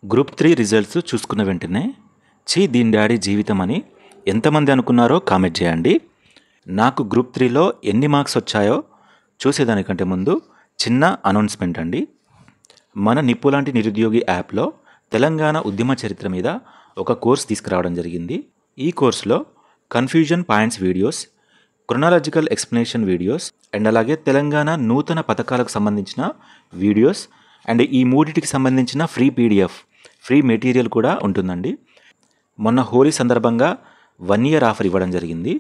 Group 3 results చూసుకున్న వెంటనే దీని డాడీ జీవితం అని ఎంతమంది అనుకున్నారో కామెంట్ చేయండి. నాకు గ్రూప్ 3లో ఎన్ని మార్క్స్ వచ్చాయో చూసేదానికంటే ముందు చిన్న అనౌన్స్మెంట్ అండి. మన నిప్పు లాంటి నిరుద్యోగి యాప్లో తెలంగాణ ఉద్యమ చరిత్ర మీద ఒక కోర్స్ తీసుకురావడం జరిగింది. ఈ కోర్సులో confusion points videos, chronological explanation videos and అలాగే తెలంగాణ నూతన పథకాలకు సంబంధించిన వీడియోస్ అండ్ ఈ మూడింటికి సంబంధించిన ఫ్రీ పీడిఎఫ్, ఫ్రీ మెటీరియల్ కూడా ఉంటుందండి. మొన్న హోలీ సందర్భంగా 1 year ఆఫర్ ఇవ్వడం జరిగింది.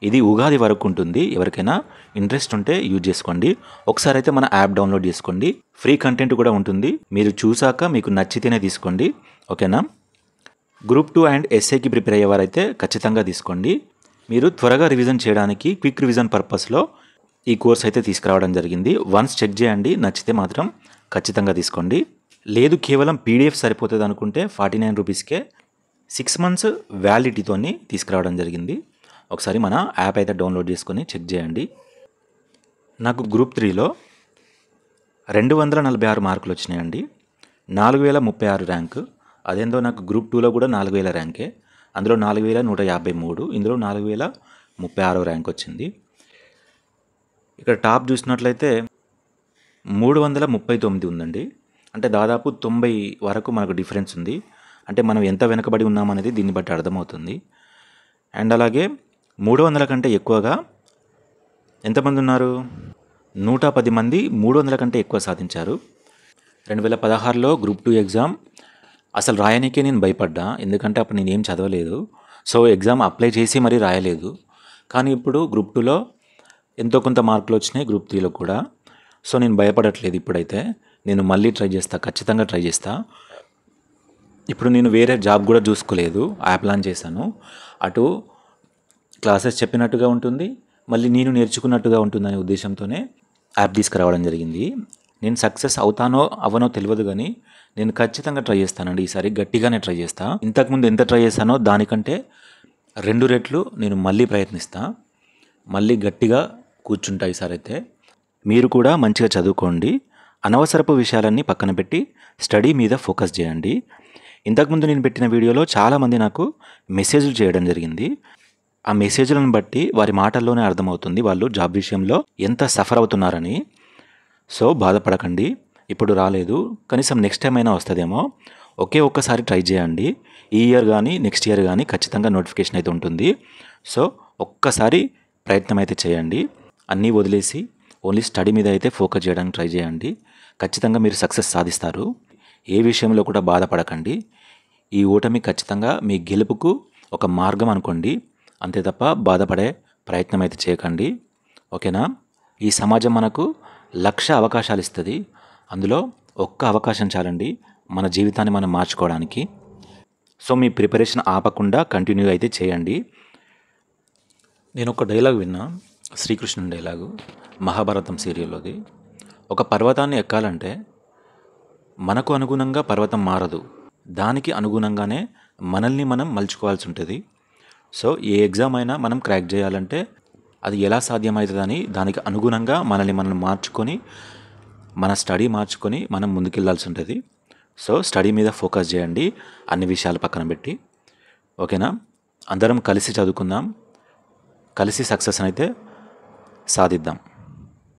ఇది ఉగాది వరకు ఉంటుంది. ఎవరికైనా ఇంట్రెస్ట్ ఉంటే యూజ్ చేసుకోండి. ఒకసారి అయితే మన యాప్ డౌన్లోడ్ చేసుకోండి. ఫ్రీ కంటెంట్ కూడా ఉంటుంది. మీరు చూసాక మీకు నచ్చితేనే తీసుకోండి. ఓకేనా? గ్రూప్ 2 అండ్ ఎస్ఏకి ప్రిపేర్ అయ్యేవారైతే ఖచ్చితంగా తీసుకోండి. మీరు త్వరగా రివిజన్ చేయడానికి క్విక్ రివిజన్ పర్పస్లో ఈ కోర్స్ అయితే తీసుకురావడం జరిగింది. వన్స్ చెక్ చేయండి, నచ్చితే మాత్రం ఖచ్చితంగా తీసుకోండి. లేదు కేవలం పీడిఎఫ్ సరిపోతుంది అనుకుంటే 49 రూపీస్కే 6 months వ్యాలిడిటీతోని తీసుకురావడం జరిగింది. ఒకసారి మన యాప్ అయితే డౌన్లోడ్ చేసుకొని చెక్ చేయండి. నాకు గ్రూప్ 3లో 246 మార్కులు వచ్చినాయండి. 4036 ర్యాంకు. అదేందో నాకు గ్రూప్ 2లో కూడా 4000 ర్యాంకే. అందులో 4153, ఇందులో 4036 ర్యాంక్ వచ్చింది. ఇక్కడ టాప్ చూసినట్లయితే 339 ఉందండి. అంటే దాదాపు 90 వరకు మనకు డిఫరెన్స్ ఉంది. అంటే మనం ఎంత వెనకబడి ఉన్నామనేది దీన్ని బట్టి అర్థమవుతుంది. అండ్ అలాగే 300 కంటే ఎక్కువగా ఎంతమంది ఉన్నారు? 110 మంది 300 కంటే ఎక్కువ సాధించారు. 2016లో గ్రూప్ 2 ఎగ్జామ్ అసలు రాయనికే నేను భయపడ్డా. ఎందుకంటే అప్పుడు నేను ఏం చదవలేదు. సో ఎగ్జామ్ అప్లై చేసి మరీ రాయలేదు. కానీ ఇప్పుడు గ్రూప్ 2లో ఎంతో కొంత మార్కులు వచ్చినాయి, గ్రూప్ 3లో కూడా. సో నేను భయపడట్లేదు. ఇప్పుడైతే నేను మళ్ళీ ట్రై చేస్తా, ఖచ్చితంగా ట్రై చేస్తా. ఇప్పుడు నేను వేరే జాబ్ కూడా చూసుకోలేదు, యాప్ లాంచ్ చేశాను. అటు క్లాసెస్ చెప్పినట్టుగా ఉంటుంది, మళ్ళీ నేను నేర్చుకున్నట్టుగా ఉంటుందనే ఉద్దేశంతోనే యాప్ తీసుకురావడం జరిగింది. నేను సక్సెస్ అవుతానో అవనో తెలియదు, కానీ నేను ఖచ్చితంగా ట్రై చేస్తానండి. ఈసారి గట్టిగానే ట్రై చేస్తా. ఇంతకుముందు ఎంత ట్రై చేశానో దానికంటే 2 రెట్లు నేను మళ్ళీ ప్రయత్నిస్తా. మళ్ళీ గట్టిగా కూర్చుంటా ఈసారి అయితే. మీరు కూడా మంచిగా చదువుకోండి. అనవసరపు విషయాలన్నీ పక్కన పెట్టి స్టడీ మీద ఫోకస్ చేయండి. ఇంతకుముందు నేను పెట్టిన వీడియోలో చాలామంది నాకు మెసేజ్లు చేయడం జరిగింది. ఆ మెసేజ్లను బట్టి వారి మాటల్లోనే అర్థమవుతుంది వాళ్ళు జాబ్ విషయంలో ఎంత సఫర్ అవుతున్నారని. సో బాధపడకండి, ఇప్పుడు రాలేదు, కనీసం నెక్స్ట్ టైం అయినా వస్తుందేమో. ఒక్కసారి ట్రై చేయండి. ఈ ఇయర్ కానీ నెక్స్ట్ ఇయర్ కానీ ఖచ్చితంగా నోటిఫికేషన్ అయితే ఉంటుంది. సో ఒక్కసారి ప్రయత్నం అయితే చేయండి. అన్నీ వదిలేసి ఓన్లీ స్టడీ మీద అయితే ఫోకస్ చేయడానికి ట్రై చేయండి. ఖచ్చితంగా మీరు సక్సెస్ సాధిస్తారు. ఏ విషయంలో కూడా బాధపడకండి. ఈ ఓటమి ఖచ్చితంగా మీ గెలుపుకు ఒక మార్గం అనుకోండి, అంతే తప్ప బాధపడే ప్రయత్నం అయితే చేయకండి. ఓకేనా? ఈ సమాజం మనకు 1,00,000 అవకాశాలు ఇస్తుంది. అందులో ఒక్క అవకాశం చాలండి మన జీవితాన్ని మనం మార్చుకోవడానికి. సో మీ ప్రిపరేషన్ ఆపకుండా కంటిన్యూ అయితే చేయండి. నేను ఒక డైలాగ్ విన్నా, శ్రీకృష్ణుని డైలాగు, మహాభారతం సీరియల్లోది. ఒక పర్వతాన్ని ఎక్కాలంటే మనకు అనుగుణంగా పర్వతం మారదు, దానికి అనుగుణంగానే మనల్ని మనం మలుచుకోవాల్సి ఉంటుంది. సో ఏ ఎగ్జామ్ అయినా మనం క్రాక్ చేయాలంటే అది ఎలా సాధ్యమవుతుందని దానికి అనుగుణంగా మనల్ని మనం మార్చుకొని, మన స్టడీ మార్చుకొని మనం ముందుకెళ్ళాల్సి ఉంటుంది. సో స్టడీ మీద ఫోకస్ చేయండి, అన్ని విషయాలు పక్కన పెట్టి. ఓకేనా? అందరం కలిసి చదువుకుందాం, కలిసి సక్సెస్ అయితే సాధిద్దాం.